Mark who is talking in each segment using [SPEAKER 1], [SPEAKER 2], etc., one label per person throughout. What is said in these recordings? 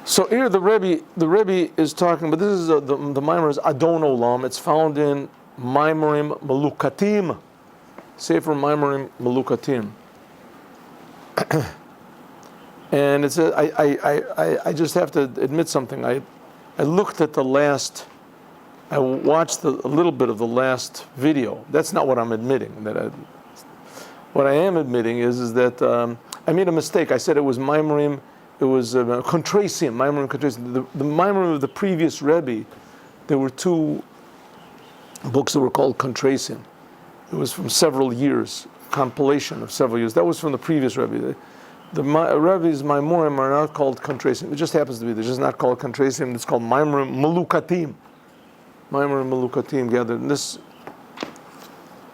[SPEAKER 1] So here the Rebbe is talking, but this is the Maimer is Adon Olam. It's found in Maimerim Melukatim, Sefer Maimerim Melukatim. And it's I just have to admit something. I looked at I watched a little bit of the last video. That's not what I'm admitting. What I am admitting is that I made a mistake. I said it was Maimerim. It was Kontrasim, Maimerim Kontrasim. The Maimerim of the previous Rebbe, there were two books that were called Kontrasim. It was from several years, compilation of several years. That was from the previous Rebbe. The Rebbe's Maimerim are not called Kontrasim. It just happens to be. They're just not called Kontrasim. It's called Maimerim Melukatim. Maimerim Melukatim gathered in this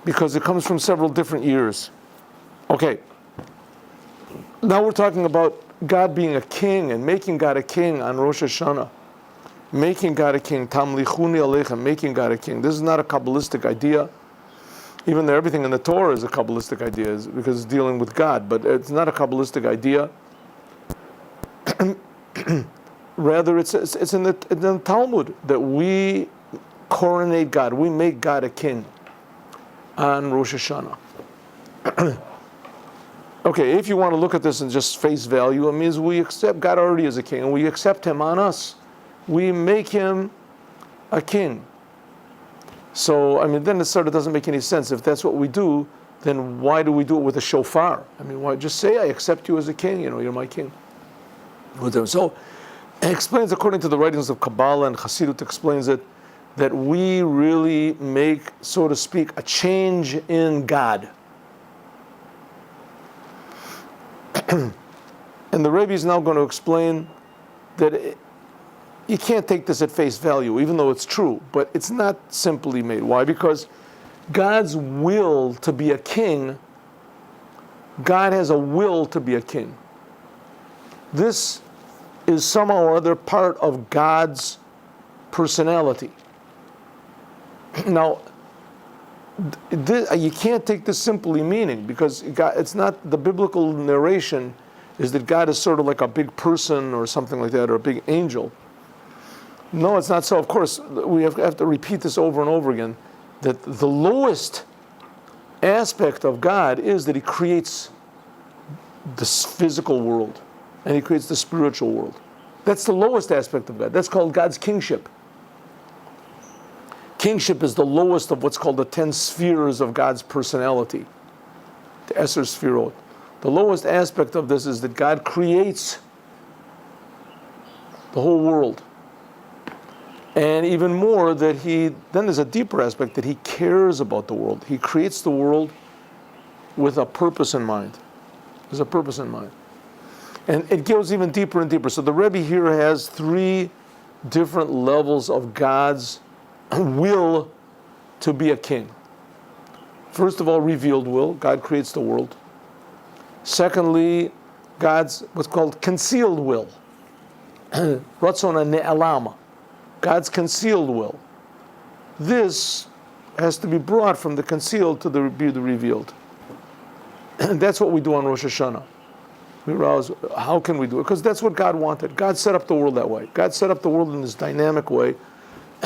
[SPEAKER 1] because it comes from several different years. Okay. Now we're talking about God being a king and making God a king on Rosh Hashanah. Making God a king. Tamlichuni aleichem, making God a king. This is not a Kabbalistic idea. Even though everything in the Torah is a Kabbalistic idea because it's dealing with God, but it's not a Kabbalistic idea. Rather, it's in the Talmud that we coronate God. We make God a king on Rosh Hashanah. Okay, if you want to look at this in just face value, it means we accept God already as a king, and we accept Him on us. We make Him a king. So, I mean, then it sort of doesn't make any sense. If that's what we do, then why do we do it with a shofar? I mean, why just say, I accept you as a king, you're my king. So, it explains, according to the writings of Kabbalah and Chassidut, explains it, that we really make, so to speak, a change in God. And the Rebbe is now going to explain that you can't take this at face value, even though it's true, but it's not simply made. Why? Because God's will to be a king, God has a will to be a king. This is somehow or other part of God's personality. Now, you can't take this simply meaning, because God, it's not, the biblical narration is that God is sort of like a big person or something like that, or a big angel. No, it's not so. Of course, we have to repeat this over and over again, that the lowest aspect of God is that He creates this physical world, and He creates the spiritual world. That's the lowest aspect of God. That's called God's kingship. Kingship is the lowest of what's called the 10 spheres of God's personality, the Esser Sphirot. The lowest aspect of this is that God creates the whole world. And even more, that then there's a deeper aspect, that He cares about the world. He creates the world with a purpose in mind. There's a purpose in mind. And it goes even deeper and deeper. So the Rebbe here has 3 different levels of God's will to be a king. First of all, revealed will. God creates the world. Secondly, God's what's called concealed will. Ratzon ne'alama. God's concealed will. This has to be brought from the concealed to the revealed. And that's what we do on Rosh Hashanah. We rouse, how can we do it? Because that's what God wanted. God set up the world that way. God set up the world in this dynamic way,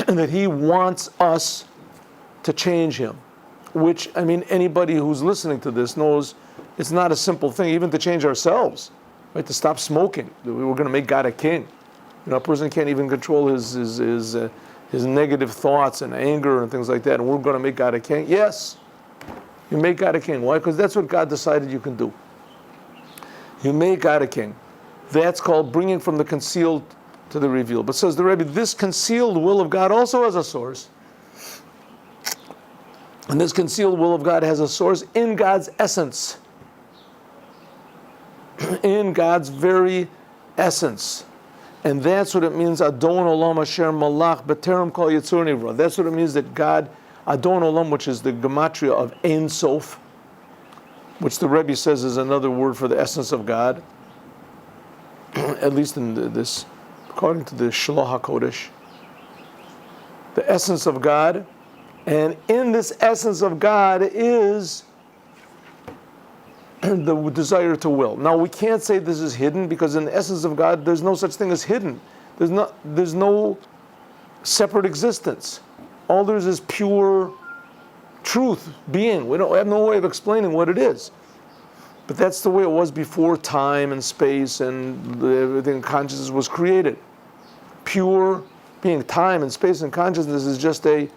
[SPEAKER 1] and that He wants us to change Him. Which, I mean, anybody who's listening to this knows it's not a simple thing, even to change ourselves, right? To stop smoking. We're going to make God a king. A person can't even control his negative thoughts and anger and things like that, and we're going to make God a king? Yes. You make God a king. Why? Because that's what God decided you can do. You make God a king. That's called bringing from the concealed to the revealed. But says the Rebbe, this concealed will of God also has a source. And this concealed will of God has a source in God's essence. In God's very essence. And that's what it means, Adon Olam Asher Malach B'Terem Kol Yitzur Nivra. That's what it means that God, Adon Olam, which is the gematria of Ein Sof, which the Rebbe says is another word for the essence of God, at least in this, according to the Shloh HaKodesh, the essence of God. And in this essence of God is the desire to will. Now we can't say this is hidden, because in the essence of God, there's no such thing as hidden. There's no separate existence. All there is pure truth, being. We have no way of explaining what it is. But that's the way it was before time and space and everything, consciousness was created. Pure being. Time and space and consciousness is just a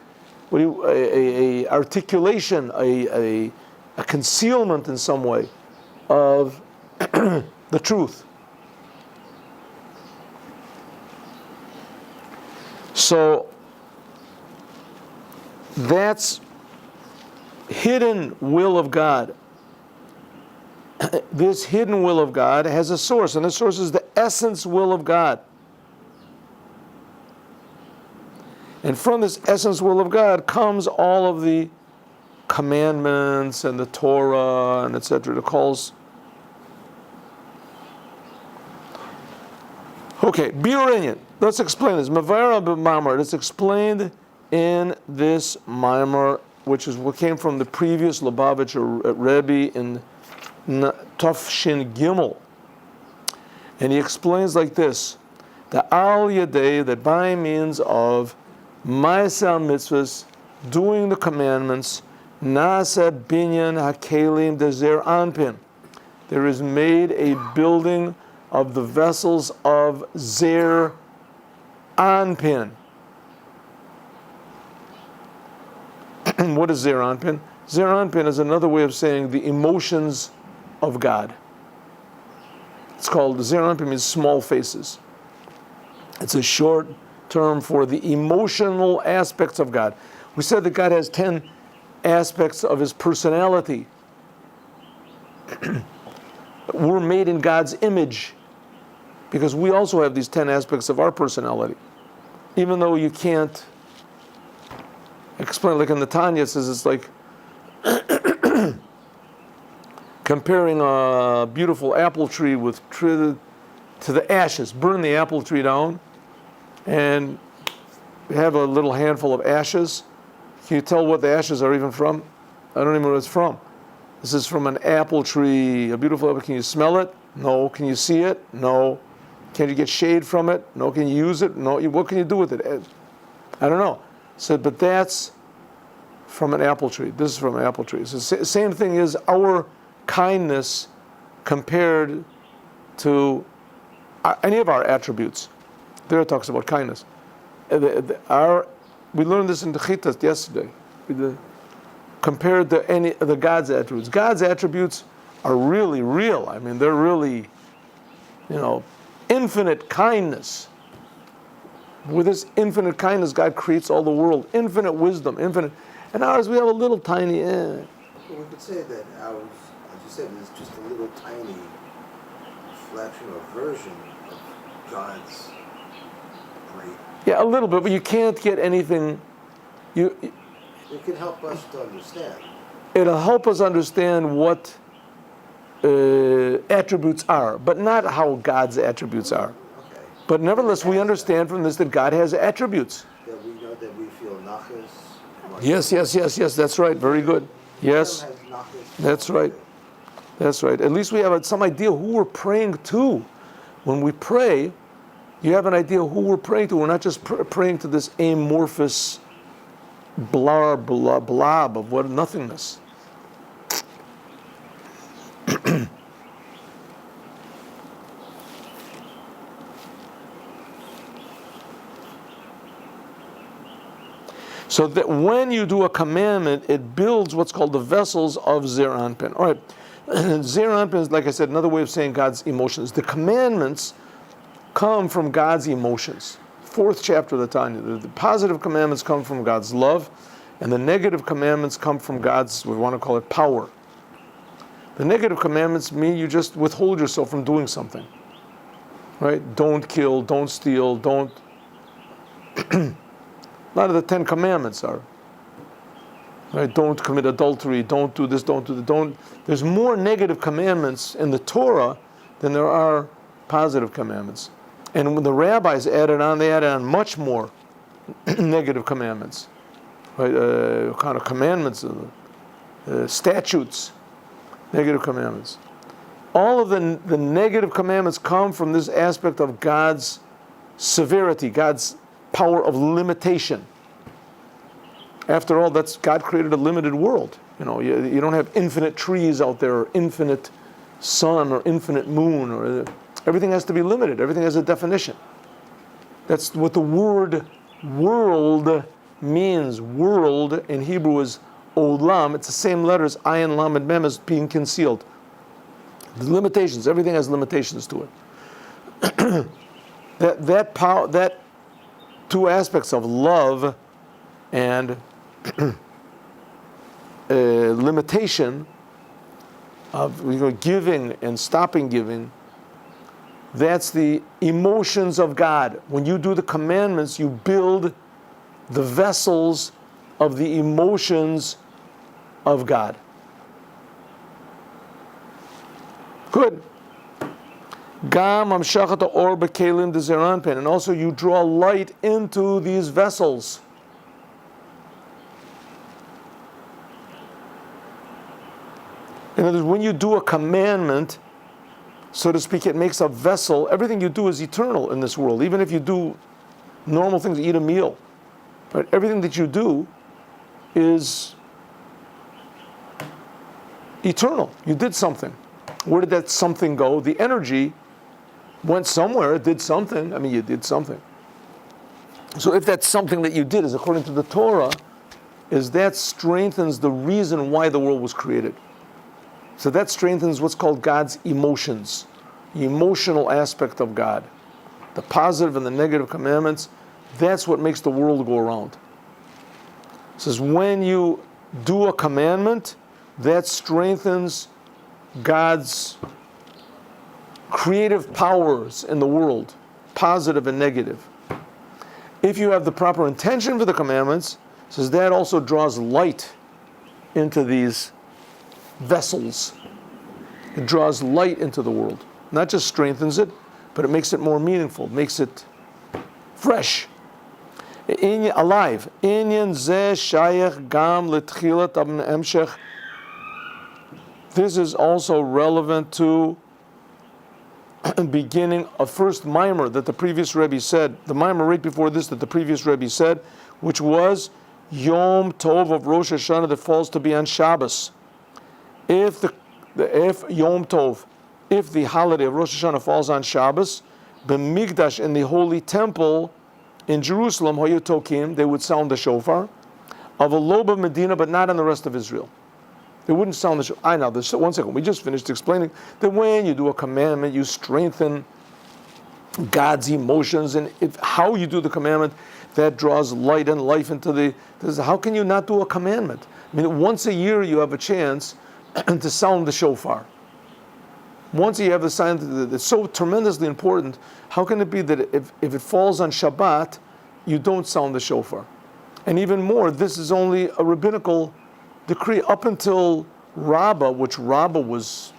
[SPEAKER 1] articulation, a concealment in some way of the truth. So that's hidden will of God. This hidden will of God has a source, and the source is the essence will of God. And from this essence will of God comes all of the commandments and the Torah and etc. The calls. Okay, Biurinyan. Let's explain this. Mavara b'mamar. It's explained in this Maimar, which is what came from the previous Lubavitcher Rebbe in Tafshin Gimel. And he explains like this: the Al Yadei, that by means of Ma'aseh mitzvahs, doing the commandments, Nasa binyan hakelim dezer anpin, there is made a building of the vessels of Zer Anpin. What is Zer Anpin? Zer Anpin is another way of saying the emotions of God. It's called, Zer Anpin means small faces. It's a short term for the emotional aspects of God. We said that God has 10 aspects of his personality. We're made in God's image, because we also have these 10 aspects of our personality. Even though you can't explain, like in the Tanya it says, it's like comparing a beautiful apple tree to the ashes. Burn the apple tree down and have a little handful of ashes. Can you tell what the ashes are even from? I don't even know what it's from. This is from an apple tree, a beautiful apple. Can you smell it? No. Can you see it? No. Can you get shade from it? No. Can you use it? No. What can you do with it? I don't know. So, but that's from an apple tree. This is from an apple tree. So same thing is our kindness compared to any of our attributes. There it talks about kindness. We learned this in the Chitas yesterday. Compared to any of the God's attributes. God's attributes are really real. I mean, they're really, infinite kindness. With this infinite kindness, God creates all the world. Infinite wisdom, infinite. And ours, we have a little tiny.
[SPEAKER 2] Well, we could say that ours, as you said, is just a little tiny fraction or version of God's great.
[SPEAKER 1] Yeah, a little bit, but you can't get anything.
[SPEAKER 2] It can help us to understand.
[SPEAKER 1] It'll help us understand what attributes are, but not how God's attributes are.
[SPEAKER 2] Okay.
[SPEAKER 1] But nevertheless, we understand from this that God has attributes.
[SPEAKER 2] That we know that we feel nachas.
[SPEAKER 1] Yes. That's right. Very good. Yes, that's right. That's right. At least we have some idea who we're praying to. When we pray, you have an idea who we're praying to. We're not just praying to this amorphous blob of what nothingness. So that when you do a commandment, it builds what's called the vessels of Zer Anpin. All right, Zer Anpin is, like I said, another way of saying God's emotions. The commandments come from God's emotions. 4th chapter of the Tanya. The positive commandments come from God's love, and the negative commandments come from God's, we want to call it, power. The negative commandments mean you just withhold yourself from doing something. Right? Don't kill, don't steal, don't... A lot of the 10 commandments are. Right? Don't commit adultery, don't do this, don't do that, There's more negative commandments in the Torah than there are positive commandments. And when the rabbis added on, they added on much more negative commandments. Right? Kind of commandments, statutes. Negative commandments. All of the negative commandments come from this aspect of God's severity, God's power of limitation. After all, God created a limited world. You don't have infinite trees out there, or infinite sun, or infinite moon, or everything has to be limited. Everything has a definition. That's what the word world means. World in Hebrew is olam. It's the same letters, ayin, lam, and mem, as being concealed. The limitations. Everything has limitations to it. that power, that two aspects of love and limitation of giving and stopping giving. That's the emotions of God. When you do the commandments, you build the vessels of the emotions of God. Good. Gam amshachat or bekelim dezeranpen, and also you draw light into these vessels. In other words, when you do a commandment, so to speak, it makes a vessel. Everything you do is eternal in this world. Even if you do normal things, eat a meal, right? Everything that you do is eternal. You did something. Where did that something go? The energy went somewhere. It did something. I mean, you did something. So if that something that you did is according to the Torah, is that strengthens the reason why the world was created. So that strengthens what's called God's emotions, the emotional aspect of God. The positive and the negative commandments, that's what makes the world go around. It says when you do a commandment, that strengthens God's creative powers in the world, positive and negative. If you have the proper intention for the commandments, it says that also draws light into these vessels. It draws light into the world. Not just strengthens it, but it makes it more meaningful, makes it fresh, alive. Inyan zeh shayach gam letchilat emshech. This is also relevant to beginning a first mimer that the previous Rebbe said, the mimer right before this that the previous Rebbe said, which was Yom Tov of Rosh Hashanah that falls to be on Shabbos. If Yom Tov, if the holiday of Rosh Hashanah falls on Shabbos, B'migdash, in the holy temple in Jerusalem, Hoyotokim, they would sound the shofar, of a lobe of Medina, but not in the rest of Israel. They wouldn't sound the shofar. Now, one second, we just finished explaining that when you do a commandment, you strengthen God's emotions, and how you do the commandment, that draws light and life into how can you not do a commandment? I mean, once a year you have a chance to sound the shofar. Once you have the sign that's so tremendously important, how can it be that if it falls on Shabbat, you don't sound the shofar? And even more, this is only a rabbinical decree up until Rabbah, which Rabbah was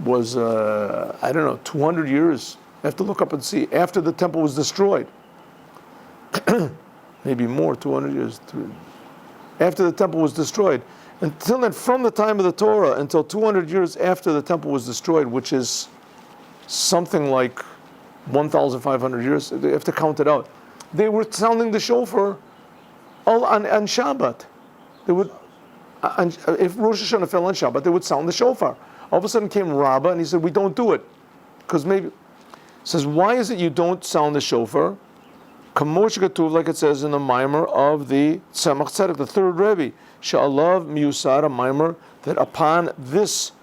[SPEAKER 1] 200 years. I have to look up and see. After the temple was destroyed, maybe more, 200 years. After the temple was destroyed. Until then, from the time of the Torah until 200 years after the temple was destroyed, which is something like 1,500 years, they have to count it out. They were sounding the shofar all on Shabbat. They would, if Rosh Hashanah fell on Shabbat, they would sound the shofar. All of a sudden came Rabbah and he said, we don't do it. Because maybe, says, why is it you don't sound the shofar? Kamosh Katuv, like it says in the mimer of the Tzemach Tzedek, the third Rebbe, Sha'alav Miusar, a mimer, that upon this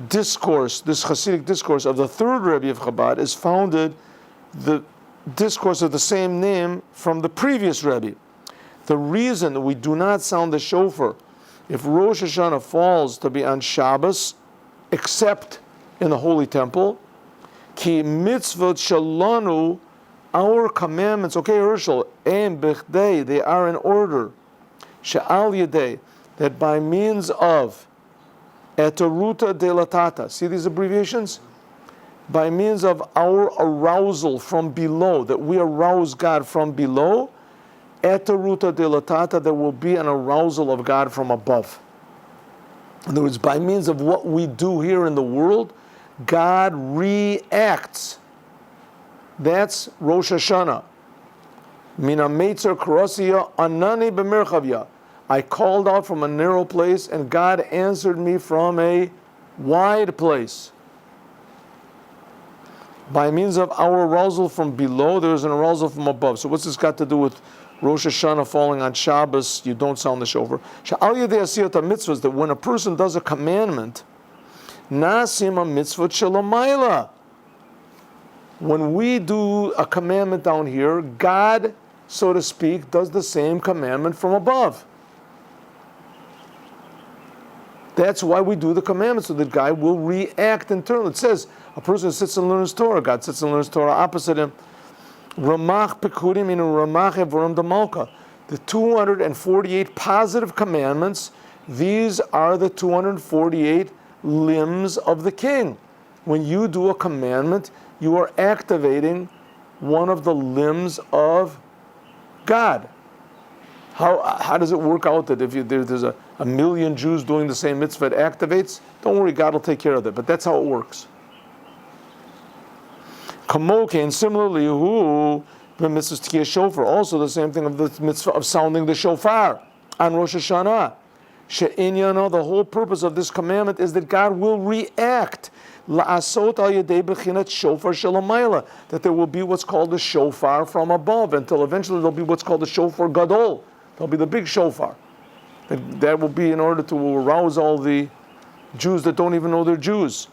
[SPEAKER 1] discourse, this Chassidic discourse of the third Rebbe of Chabad, is founded the discourse of the same name from the previous Rebbe. The reason that we do not sound the shofar if Rosh Hashanah falls to be on Shabbos, except in the Holy Temple, ki mitzvot shalanu, our commandments, okay, Herschel, ein bechdei, they are in order, she'al yedei, that by means of etaruta delatata, see these abbreviations? By means of our arousal from below, that we arouse God from below, etaruta delatata, there will be an arousal of God from above. In other words, by means of what we do here in the world, God reacts. That's Rosh Hashanah. Mina Meitzer Karosiya Anani B'Merchavya. I called out from a narrow place, and God answered me from a wide place. By means of our arousal from below, there is an arousal from above. So what's this got to do with Rosh Hashanah falling on Shabbos? You don't sound the shofar. Sha'al yedei asiyat mitzvahs, that when a person does a commandment, nasim a mitzvah shelamayla. When we do a commandment down here, God, so to speak, does the same commandment from above. That's why we do the commandments, so that God will react in turn. It says, a person sits and learns Torah, God sits and learns Torah opposite him. Ramach pekudim in Ramach evorim damalka. The 248 positive commandments, these are the 248 limbs of the king. When you do a commandment, you are activating one of the limbs of God. How does it work out that if there's a million Jews doing the same mitzvah, it activates? Don't worry, God will take care of that. But that's how it works. Kamoke, and similarly, who the mitzvah to shofar, also the same thing of the mitzvah of sounding the shofar on Rosh Hashanah. She'inyana, the whole purpose of this commandment is that God will react. La'asot al yedei b'chinat shofar shelamayla, that there will be what's called the shofar from above, until eventually there'll be what's called the shofar gadol. There'll be the big shofar. That will be in order to arouse all the Jews that don't even know they're Jews.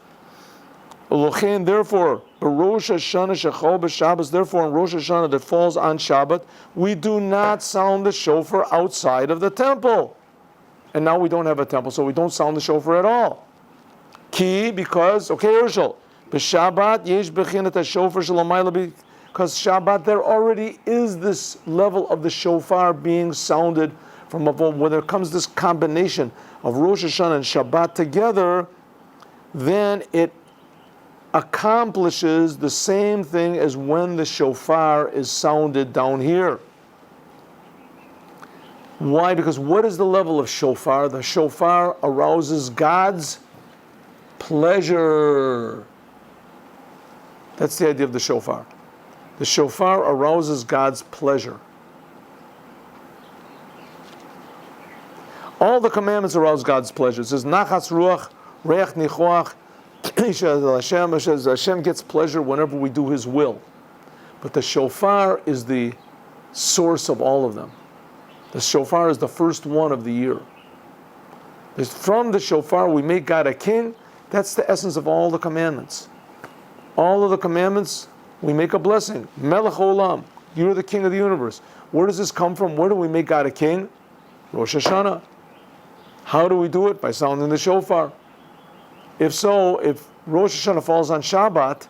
[SPEAKER 1] Therefore, Rosh Hashanah shechol b'Shabbos, therefore in Rosh Hashanah that falls on Shabbat, we do not sound the shofar outside of the temple. And now we don't have a temple, so we don't sound the shofar at all. Ki, because, okay, Urshel, b'Shabbat yesh bechinat ha-shofar shelamayla, because Shabbat there already is this level of the shofar being sounded from above. When there comes this combination of Rosh Hashanah and Shabbat together, then it accomplishes the same thing as when the shofar is sounded down here. Why? Because what is the level of shofar? The shofar arouses God's pleasure. That's the idea of the shofar. The shofar arouses God's pleasure. All the commandments arouse God's pleasure. It says, Nachas ruach, reach nichoach, Hashem gets pleasure whenever we do His will. But the shofar is the source of all of them. The shofar is the first one of the year. From the shofar we make God a king. That's the essence of all the commandments. All of the commandments, we make a blessing. Melech olam, you're the king of the universe. Where does this come from? Where do we make God a king? Rosh Hashanah. How do we do it? By sounding the shofar. If so, if Rosh Hashanah falls on Shabbat,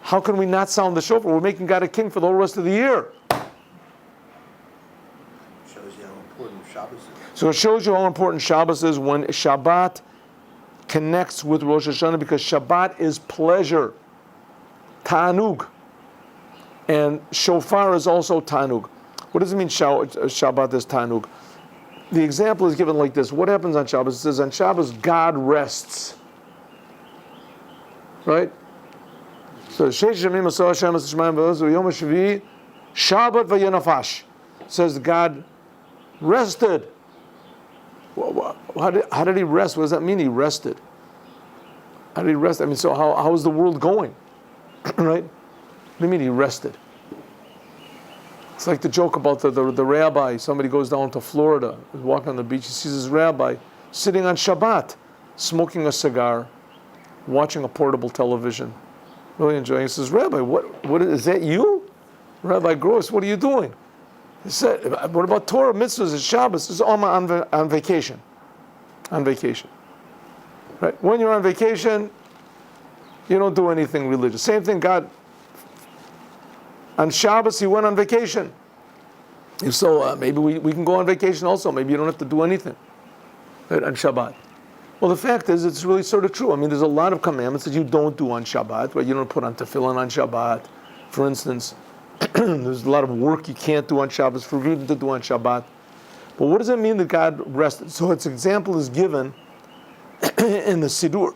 [SPEAKER 1] how can we not sound the shofar? We're making God a king for the whole rest of the year.
[SPEAKER 2] Shows you how important Shabbos is.
[SPEAKER 1] So it shows you how important Shabbos is when Shabbat connects with Rosh Hashanah, because Shabbat is pleasure, Tanug. And shofar is also Tanug. What does it mean Shabbat is Tanug? The example is given like this. What happens on Shabbos? It says on Shabbos, God rests. Right? So, Shabbat v'yenafash. Says God rested. How did He rest? What does that mean? He rested. How did He rest? I mean, so how is the world going? Right? What do you mean He rested? It's like the joke about the rabbi. Somebody goes down to Florida, is walking on the beach, he sees his rabbi sitting on Shabbat, smoking a cigar, watching a portable television, really enjoying. He says, Rabbi, what is that you? Rabbi Gross, what are you doing? He said, what about Torah, mitzvahs, and Shabbos? He says, I'm on vacation. On vacation. Right? When you're on vacation, you don't do anything religious. Same thing, God. On Shabbos, He went on vacation. If so, maybe we can go on vacation also. Maybe you don't have to do anything, right, on Shabbat. Well, the fact is, it's really sort of true. I mean, there's a lot of commandments that you don't do on Shabbat, right? You don't put on tefillin on Shabbat, for instance. There's a lot of work you can't do on Shabbos, forbidden to do on Shabbat. But what does it mean that God rested? So its example is given in the Siddur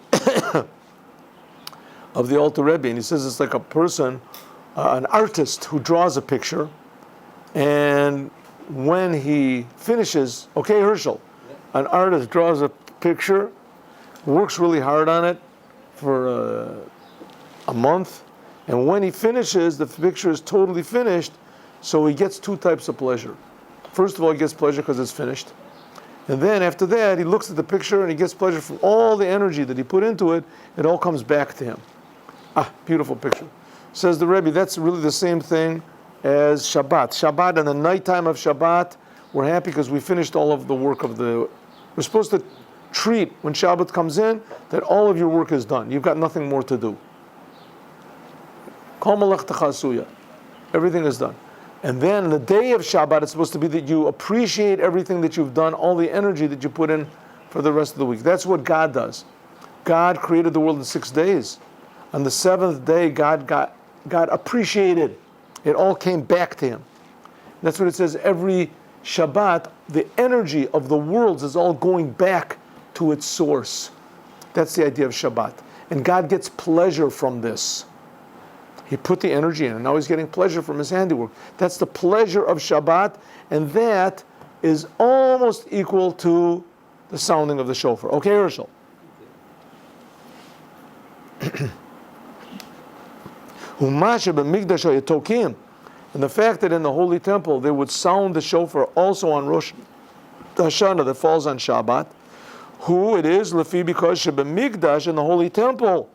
[SPEAKER 1] of the Alter Rebbe, and he says it's like a person, an artist who draws a picture, and when he finishes, okay, Herschel, an artist draws a picture, works really hard on it for a month, and when he finishes, the picture is totally finished, so he gets two types of pleasure. First of all, he gets pleasure because it's finished. And then after that, he looks at the picture and he gets pleasure from all the energy that he put into it. It all comes back to him. Ah, beautiful picture. Says the Rebbe, that's really the same thing as Shabbat. Shabbat, in the nighttime of Shabbat, we're happy because we finished all of the work of the... We're supposed to treat, when Shabbat comes in, that all of your work is done. You've got nothing more to do. Kol malachtacha asuya. Everything is done. And then the day of Shabbat, it's supposed to be that you appreciate everything that you've done, all the energy that you put in for the rest of the week. That's what God does. God created the world in 6 days. On the seventh day, God appreciated. It all came back to Him. That's what it says. Every Shabbat, the energy of the worlds is all going back to its source. That's the idea of Shabbat. And God gets pleasure from this. He put the energy in, and now He's getting pleasure from His handiwork. That's the pleasure of Shabbat, and that is almost equal to the sounding of the shofar. Okay, Herschel? And the fact that in the Holy Temple they would sound the shofar also on Rosh Hashanah that falls on Shabbat, who it is, lefi, because Shebemigdash in the Holy Temple,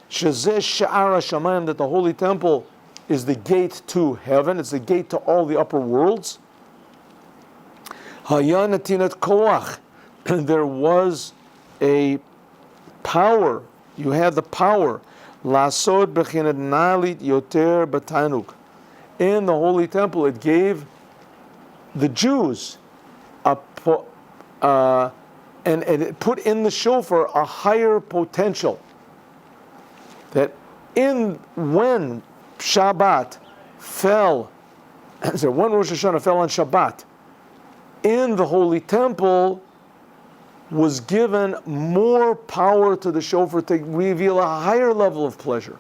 [SPEAKER 1] Shezeh Sha'ar HaShamayim, that the Holy Temple is the gate to heaven, it's the gate to all the upper worlds. Haya natinat koach, there was a power, you had the power, lasod bechinat nalit yoter batanuk. In the Holy Temple, it gave the Jews and it put in the shofar a higher potential. That when Shabbat fell, when Rosh Hashanah fell on Shabbat, in the Holy Temple was given more power to the shofar to reveal a higher level of pleasure.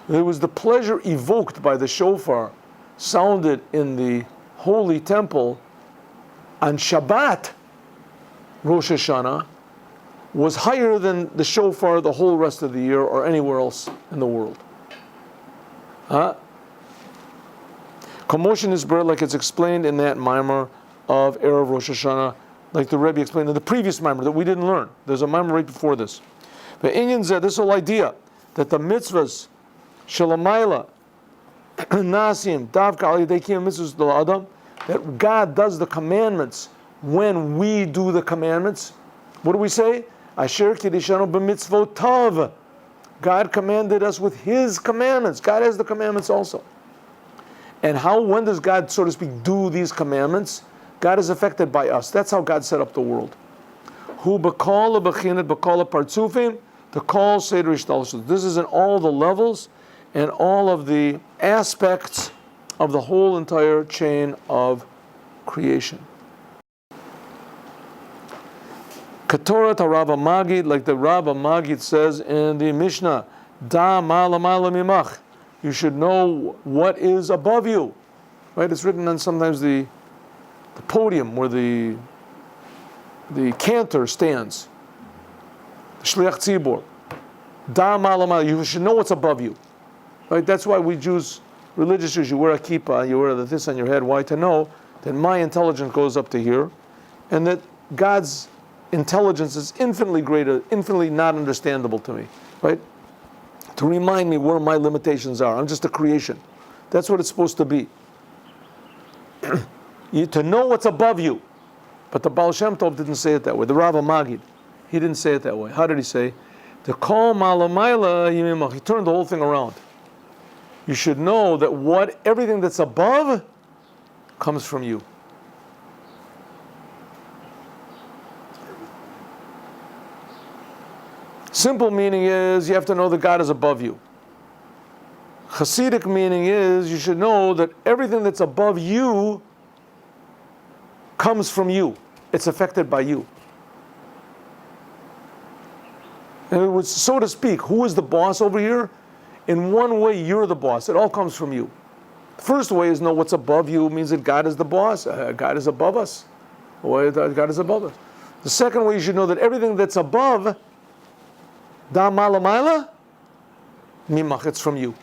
[SPEAKER 1] There was the pleasure evoked by the shofar sounded in the Holy Temple on Shabbat, Rosh Hashanah, was higher than the shofar the whole rest of the year or anywhere else in the world. Commotion is bird, like it's explained in that mimer of Erev Rosh Hashanah, like the Rebbe explained in the previous mimer that we didn't learn. There's a mimer right before this. But Inyan said this whole idea that the mitzvahs, Shalamayla, Nasim, Davka Ali Dekim mitzvahs Dal Adam, that God does the commandments when we do the commandments. What do we say? Asher Kiddushanu b'mitzvotav. God commanded us with His commandments. God has the commandments also. And when does God, so to speak, do these commandments? God is affected by us. That's how God set up the world. Hu b'kol b'chinat b'kol partzufim, the kol seder ishtalshus. This is in all the levels and all of the aspects of the whole entire chain of creation. Katorat HaRabba Magid, like the Rabba Magid says in the Mishnah, Da mala mala mimach. You should know what is above you. Right? It's written on sometimes the podium where the cantor stands. The Shliach Tzibor. Da mala mala. You should know what's above you. Right? That's why we Jews, religious Jews, you wear a kippah, you wear this on your head. Why? To know that my intelligence goes up to here, and that God's intelligence is infinitely greater, infinitely not understandable to me, right? To remind me where my limitations are. I'm just a creation. That's what it's supposed to be. To know what's above you. But the Baal Shem Tov didn't say it that way. The Rabba Magid, he didn't say it that way. How did he say? The kol malamayla yimimach. He turned the whole thing around. You should know that everything that's above comes from you. Simple meaning is you have to know that God is above you. Chassidic meaning is you should know that everything that's above you comes from you. It's affected by you. In other words, so to speak, who is the boss over here? In one way, you're the boss. It all comes from you. The first way is know what's above you means that God is the boss. God is above us. God is above us. The second way, you should know that everything that's above, da mala mala, mimach, it's from you.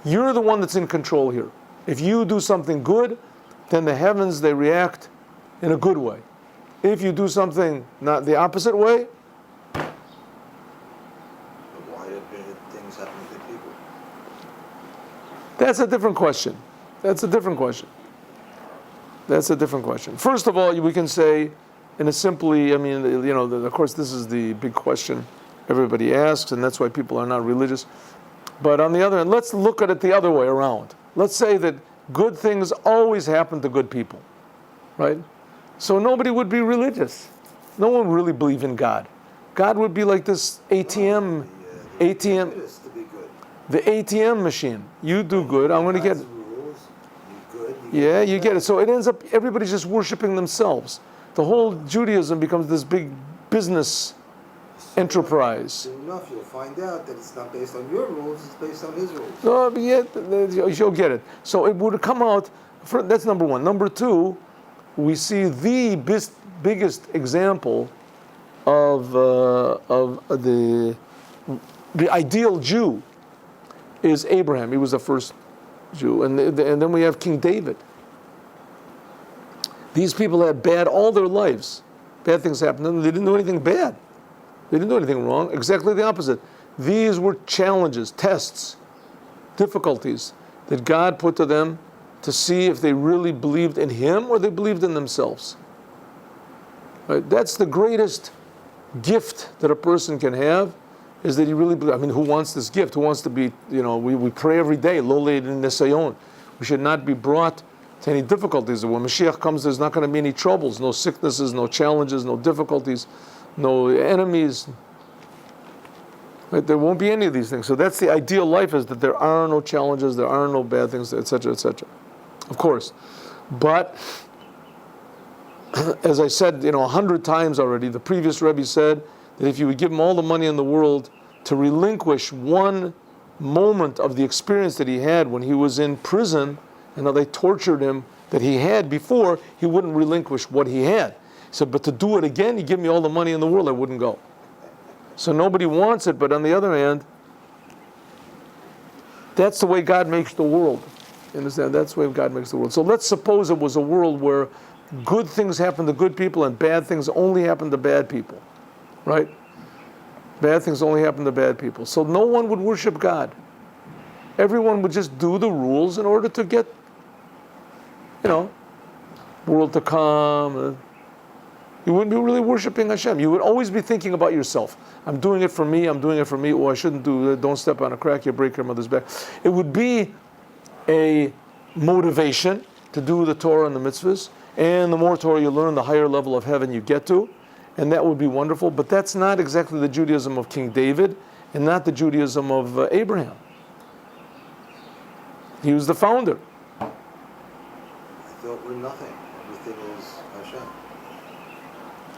[SPEAKER 1] You're the one that's in control here. If you do something good, then the heavens, they react in a good way. If you do something not the opposite way,
[SPEAKER 2] Why do bad things happen to good people?
[SPEAKER 1] that's a different question. That's a different question. That's a different question. First of all, we can say, and it's simply, I mean, you know, of course, this is the big question everybody asks, and that's why people are not religious. But on the other hand, let's look at it the other way around. Let's say that good things always happen to good people, right? So nobody would be religious. No one would really believe in God. God would be like this ATM,
[SPEAKER 2] The is to be good.
[SPEAKER 1] the ATM machine. You do good, I'm going to get
[SPEAKER 2] God's rules, you good,
[SPEAKER 1] Yeah, you get it. So it ends up, everybody's just worshiping themselves. The whole Judaism becomes this big business enterprise.
[SPEAKER 2] Soon enough, you'll find out that it's not based on your rules, it's based on his rules.
[SPEAKER 1] No, but yet, you'll get it. So it would come out, that's number one. Number two, we see the biggest example of the ideal Jew is Abraham. He was the first Jew. And then we have King David. These people had bad all their lives. Bad things happened to them. They didn't do anything bad. They didn't do anything wrong. Exactly the opposite. These were challenges, tests, difficulties that God put to them to see if they really believed in Him or they believed in themselves. Right? That's the greatest gift that a person can have, is that he really believes. I mean, who wants this gift? Who wants to be, you know, we pray every day, lo nesayon. We should not be brought to any difficulties. When Mashiach comes, there's not going to be any troubles, no sicknesses, no challenges, no difficulties, no enemies. Right? There won't be any of these things. So that's the ideal life, is that there are no challenges, there are no bad things, etc., etc. Of course. But, as I said, 100 times already, the previous Rebbe said that if you would give him all the money in the world to relinquish one moment of the experience that he had when he was in prison, and how they tortured him, that he had before, he wouldn't relinquish what he had. He said, but to do it again, you give me all the money in the world, I wouldn't go. So nobody wants it, but on the other hand, that's the way God makes the world. You understand? That's the way God makes the world. So let's suppose it was a world where good things happen to good people and bad things only happen to bad people. Right? Bad things only happen to bad people. So no one would worship God. Everyone would just do the rules in order to get, world to come. You wouldn't be really worshiping Hashem. You would always be thinking about yourself. I'm doing it for me, I'm doing it for me. Oh, I shouldn't do it. Don't step on a crack, you break your mother's back. It would be a motivation to do the Torah and the mitzvahs. And the more Torah you learn, the higher level of heaven you get to. And that would be wonderful. But that's not exactly the Judaism of King David and not the Judaism of Abraham. He was the founder.
[SPEAKER 2] I thought we're nothing. Everything is Hashem.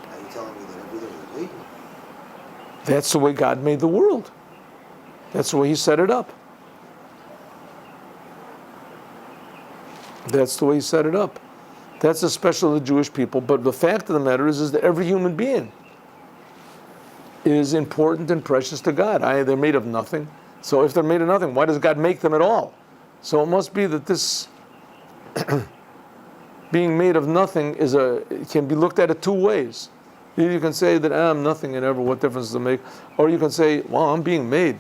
[SPEAKER 2] Now you're telling me that everything is me?
[SPEAKER 1] That's the way God made the world. That's the way He set it up. That's the way He set it up. That's especially the Jewish people. But the fact of the matter is that every human being is important and precious to God. They're made of nothing. So if they're made of nothing, why does God make them at all? So it must be that this being made of nothing can be looked at it two ways. Either you can say that I'm nothing and ever, what difference does it make? Or you can say, well, I'm being made.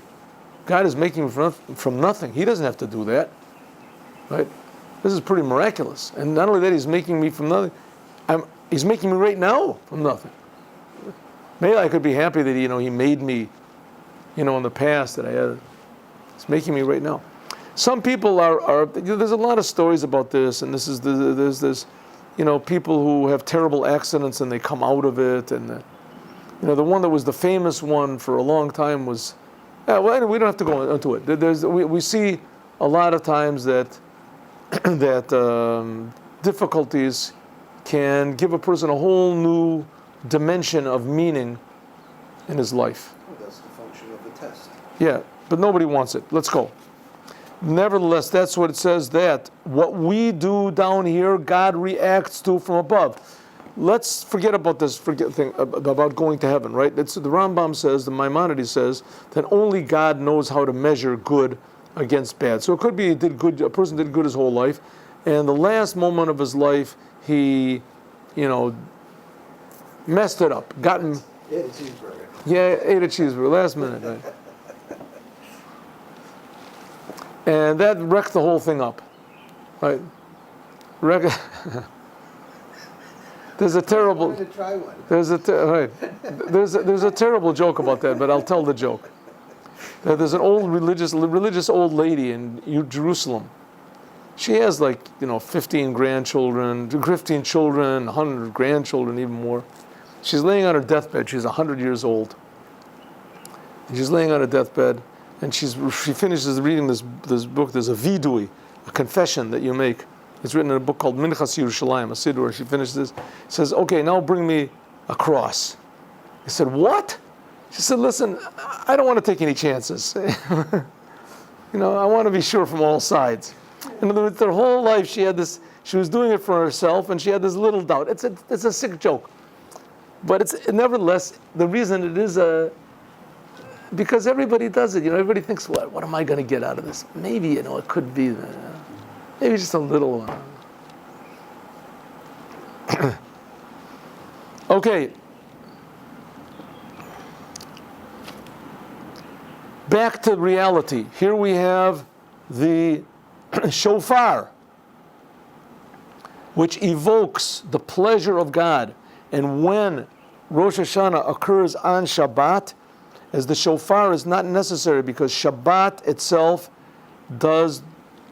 [SPEAKER 1] God is making me from nothing. He doesn't have to do that. Right? This is pretty miraculous. And not only that, He's making me from nothing. He's making me right now from nothing. Maybe I could be happy that He made me, in the past that I had. He's making me right now. Some people are there's a lot of stories about this, and there's this, people who have terrible accidents and they come out of it, and the one that was the famous one for a long time was, anyway, we don't have to go into it. We see a lot of times that difficulties can give a person a whole new dimension of meaning in his life.
[SPEAKER 2] Well, that's the function of the test.
[SPEAKER 1] Yeah, but nobody wants it. Let's go. Nevertheless, that's what it says, that what we do down here, God reacts to from above. Let's forget about this thing about going to heaven, right? The Rambam says, the Maimonides says, that only God knows how to measure good against bad. So it could be a person did good his whole life, and the last moment of his life, he, messed it up, ate a
[SPEAKER 2] cheeseburger.
[SPEAKER 1] Yeah, ate a cheeseburger, last minute, right? And that wrecked the whole thing up, right? There's a terrible. There's a terrible joke about that, but I'll tell the joke. There's an old religious old lady in Jerusalem. She has 15 grandchildren, 15 children, 100 grandchildren, even more. She's laying on her deathbed. She's 100 years old. And she's laying on her deathbed, and she finishes reading this book. There's a vidui, a confession that you make. It's written in a book called Minchas Yerushalayim, a siddur. She finishes this. Says, "Okay, now bring me a cross." He said, "What?" She said, "Listen, I don't want to take any chances. I want to be sure from all sides." In other words, her whole life she had this. She was doing it for herself, and she had this little doubt. It's a sick joke, but it's nevertheless the reason it is because everybody does it. Everybody thinks, "What am I going to get out of this?" Maybe it could be. Maybe just a little one. Okay. Back to reality. Here we have the shofar, which evokes the pleasure of God. And when Rosh Hashanah occurs on Shabbat, as the shofar is not necessary because Shabbat itself does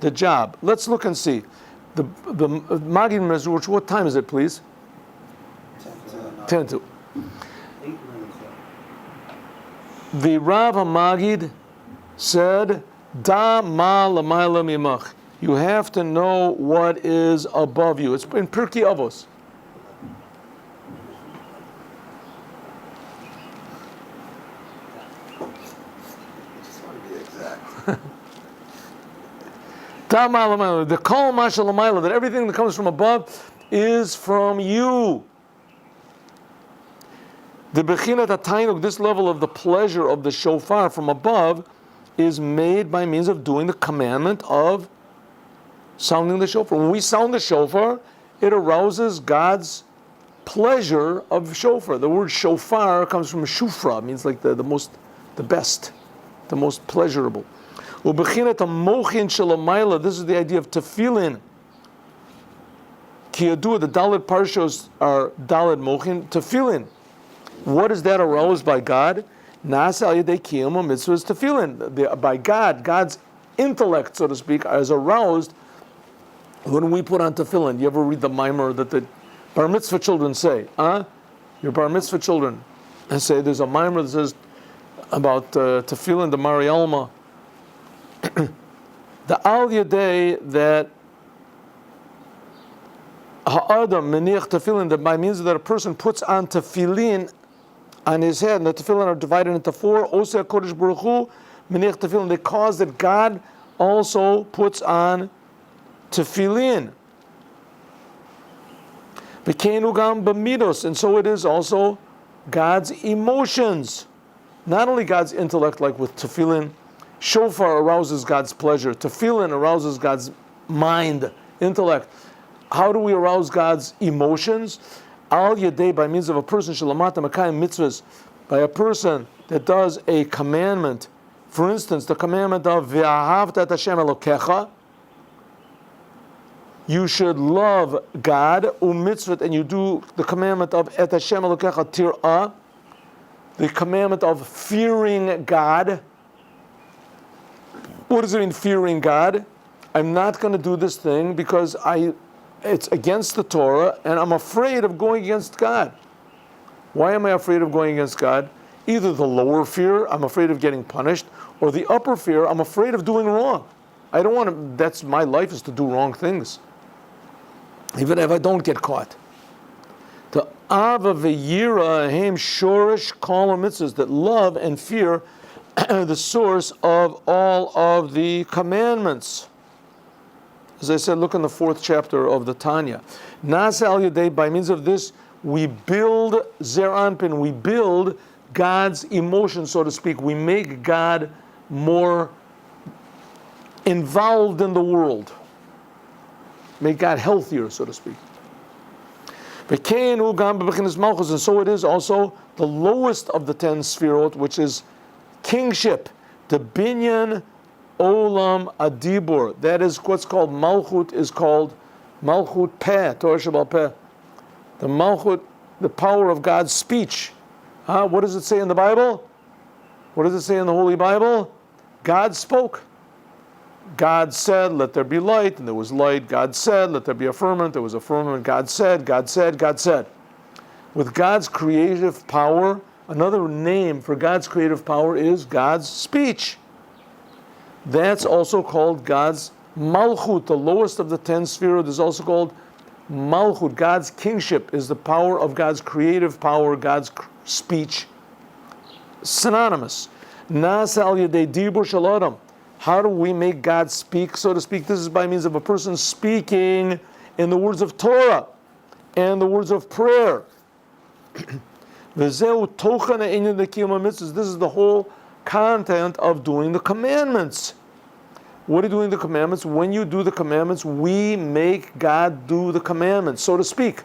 [SPEAKER 1] the job. Let's look and see. The Magid Mezruch, what time is it, please? 10 to. The Rav HaMagid said, Da ma lamayla mimach. You have to know what is above you. It's in Pirkei Avos. The kol masha lamayla, that everything that comes from above is from you. The bechinat atainuk, this level of the pleasure of the shofar from above, is made by means of doing the commandment of sounding the shofar. When we sound the shofar, it arouses God's pleasure of shofar. The word shofar comes from shufra, means like the best, the most pleasurable. Ubechinat mochin shelamayla. This is the idea of tefillin. Ki yadua, the Dalet parshos are Dalet mochin tefillin. What is that aroused by God? Nasa al yedei kiyum mitzvahs tefillin. By God, God's intellect, so to speak, is aroused when we put on tefillin. You ever read the mimer that the bar mitzvah children say? Your bar mitzvah children, and say there's a mimer that says about tefillin, the Marialma. The al yedei that ha'adam meniach tefillin, that by means that a person puts on tefillin on his head, and the tefillin are divided into four. Oseh Kodesh Baruch Hu meniach tefillin. They cause that God also puts on tefillin. V'keinu gam b'midos, and so it is also God's emotions, not only God's intellect, like with tefillin. Shofar arouses God's pleasure. Tefillin arouses God's mind, intellect. How do we arouse God's emotions? Al yedei, by means of a person, shalamata makayim mitzvahs, by a person that does a commandment. For instance, the commandment of v'ahavta et Hashem Elokecha. You should love God, u'mitzvot, and you do the commandment of et Hashem Elokecha tir'ah, the commandment of fearing God. What does it mean, fearing God? I'm not going to do this thing because it's against the Torah, and I'm afraid of going against God. Why am I afraid of going against God? Either the lower fear, I'm afraid of getting punished, or the upper fear, I'm afraid of doing wrong. I don't want to, that's my life, is to do wrong things. Even if I don't get caught. Ava v'yira hem shorish kol mitzvahs, that love and fear are the source of all of the commandments. As I said, look in the 4th chapter of the Tanya. Nas al yadei, by means of this, we build zer anpin, we build God's emotion, so to speak. We make God more involved in the world. Make God healthier, so to speak. And so it is also the lowest of the 10 sefirot, which is kingship, the binyan olam adibur. That is what's called malchut, is called malchut peh, Torah Shabbat peh. The malchut, the power of God's speech. What does it say in the Bible? What does it say in the Holy Bible? God spoke. God said, let there be light, and there was light. God said, let there be a firmament, there was a firmament. God said, God said, God said. With God's creative power, another name for God's creative power is God's speech. That's also called God's malchut, the lowest of the 10 sefirot is also called malchut. God's kingship is the power of God's creative power, God's speech. Synonymous. Nas al yadei dibur shel adam. How do we make God speak, so to speak? This is by means of a person speaking in the words of Torah and the words of prayer. This is the whole content of doing the commandments. What are you doing the commandments? When you do the commandments, we make God do the commandments, so to speak.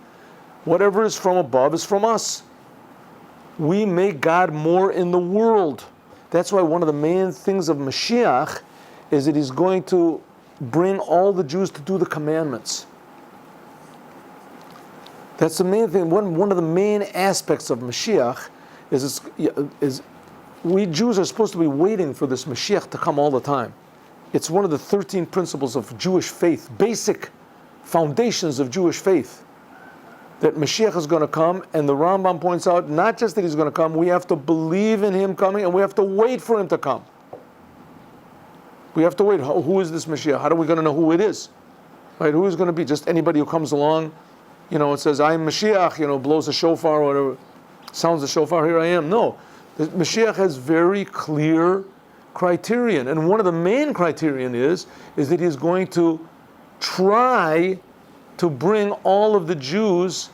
[SPEAKER 1] Whatever is from above is from us. We make God more in the world. That's why one of the main things of Mashiach is that he's going to bring all the Jews to do the commandments. That's the main thing. One of the main aspects of Mashiach is we Jews are supposed to be waiting for this Mashiach to come all the time. It's one of the 13 principles of Jewish faith, basic foundations of Jewish faith, that Mashiach is going to come, and the Rambam points out, not just that he's going to come, we have to believe in him coming, and we have to wait for him to come. We have to wait. Who is this Mashiach? How are we going to know who it is? Right? Who is going to be? Just anybody who comes along, it says, I'm Mashiach, blows a shofar or whatever, sounds the shofar, here I am. No. The Mashiach has very clear criterion, and one of the main criterion is that he's going to try to bring all of the Jews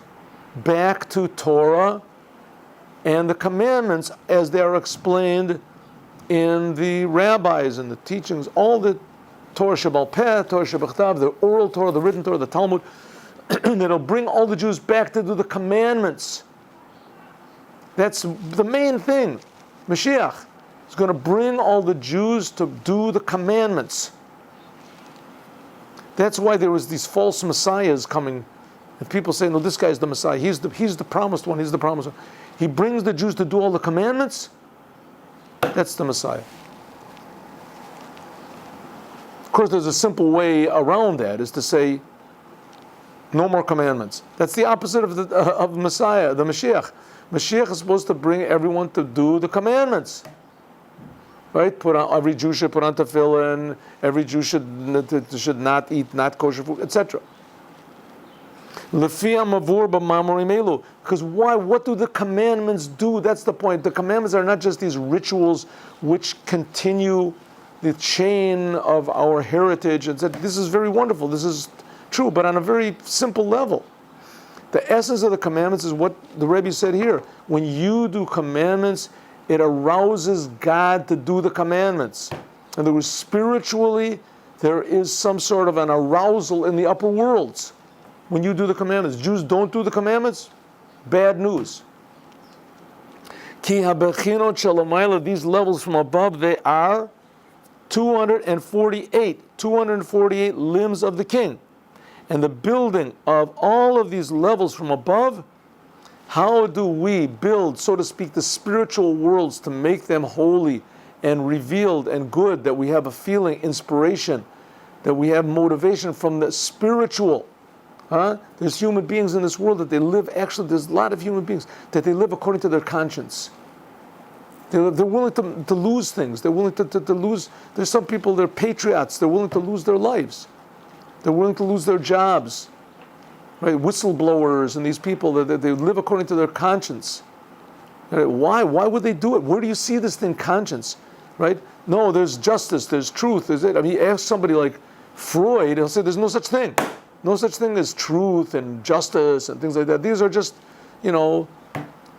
[SPEAKER 1] back to Torah and the commandments as they are explained in the rabbis and the teachings, all the Torah Shabbat Peh, Torah Shabbat Chtav, the oral Torah, the written Torah, the Talmud, that'll bring all the Jews back to do the commandments. That's the main thing. Mashiach is going to bring all the Jews to do the commandments. That's why there was these false messiahs coming, and people say, no, this guy's the Messiah. He's the promised one. He's the promised one. He brings the Jews to do all the commandments. That's the Messiah. Of course, there's a simple way around that, is to say, no more commandments. That's the opposite of Messiah, the Mashiach. Mashiach is supposed to bring everyone to do the commandments. Right? Every Jew should put on tefillin. Every Jew should not eat not kosher food, etc. Because why? What do the commandments do? That's the point. The commandments are not just these rituals which continue the chain of our heritage. And this is very wonderful. This is true, but on a very simple level. The essence of the commandments is what the Rebbe said here. When you do commandments, it arouses God to do the commandments. In other words, spiritually, there is some sort of an arousal in the upper worlds when you do the commandments. Jews don't do the commandments, bad news. Ki habechinot shalamayla, these levels from above, they are 248 limbs of the king. And the building of all of these levels from above, how do we build, so to speak, the spiritual worlds to make them holy and revealed and good, that we have a feeling, inspiration, that we have motivation from the spiritual? There's human beings in this world that they live, actually there's a lot of human beings that they live according to their conscience. They're willing to lose things. They're willing to lose, there's some people, they're patriots, they're willing to lose their lives. They're willing to lose their jobs. right? Whistleblowers and these people that they live according to their conscience. Right? Why? Why would they do it? Where do you see this thing, conscience? Right? No, there's justice, there's truth, there's it. I mean, you ask somebody like Freud, he'll say there's no such thing. No such thing as truth and justice and things like that. These are just,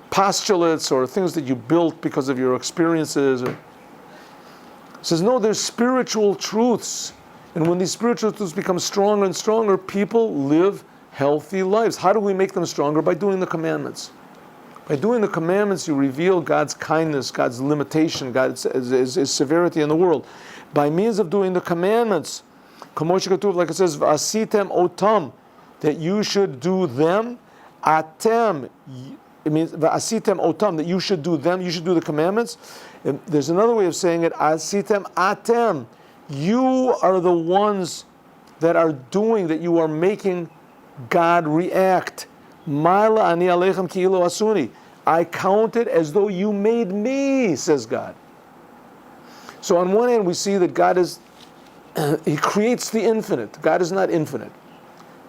[SPEAKER 1] postulates or things that you built because of your experiences. He says, no, there's spiritual truths. And when these spiritual truths become stronger and stronger, people live healthy lives. How do we make them stronger? By doing the commandments. By doing the commandments, you reveal God's kindness, God's limitation, God's his severity in the world. By means of doing the commandments, like it says, "V'asitem otam," that you should do them. Atem, it means "V'asitem otam," that you should do them. You should do the commandments. And there's another way of saying it: "Asitem atem." You are the ones that are doing, that you are making God react. Ma'ala ani alechem ki'ilu asuni. I count it as though you made me, says God. So on one hand, we see that God is, He creates the infinite. God is not infinite.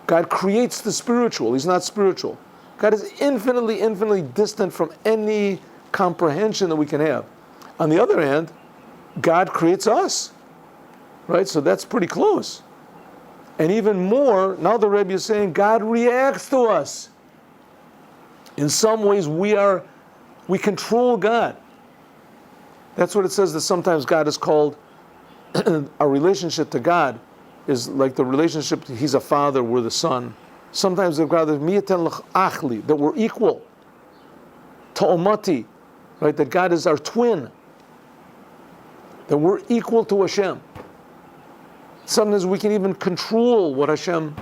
[SPEAKER 1] God creates the spiritual. He's not spiritual. God is infinitely, infinitely distant from any comprehension that we can have. On the other hand, God creates us. Right? So that's pretty close. And even more, now the Rebbe is saying God reacts to us. In some ways, we control God. That's what it says, that sometimes God is called, our relationship to God is like the relationship, He's a father, we're the son. Sometimes God is achli, that we're equal. Ta'omati, right? That God is our twin. That we're equal to Hashem. Sometimes we can even control what Hashem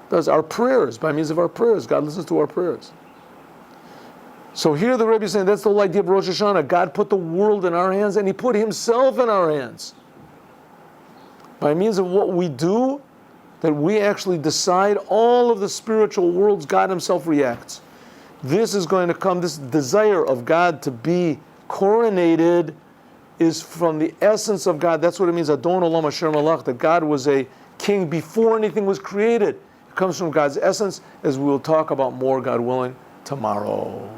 [SPEAKER 1] does. Our prayers, by means of our prayers, God listens to our prayers. So here the Rebbe is saying that's the whole idea of Rosh Hashanah. God put the world in our hands and He put Himself in our hands. By means of what we do, that we actually decide all of the spiritual worlds, God Himself reacts. This is going to come, this desire of God to be coronated is from the essence of God. That's what it means, Adon Olam Asher Malach, that God was a king before anything was created. It comes from God's essence, as we will talk about more, God willing, tomorrow.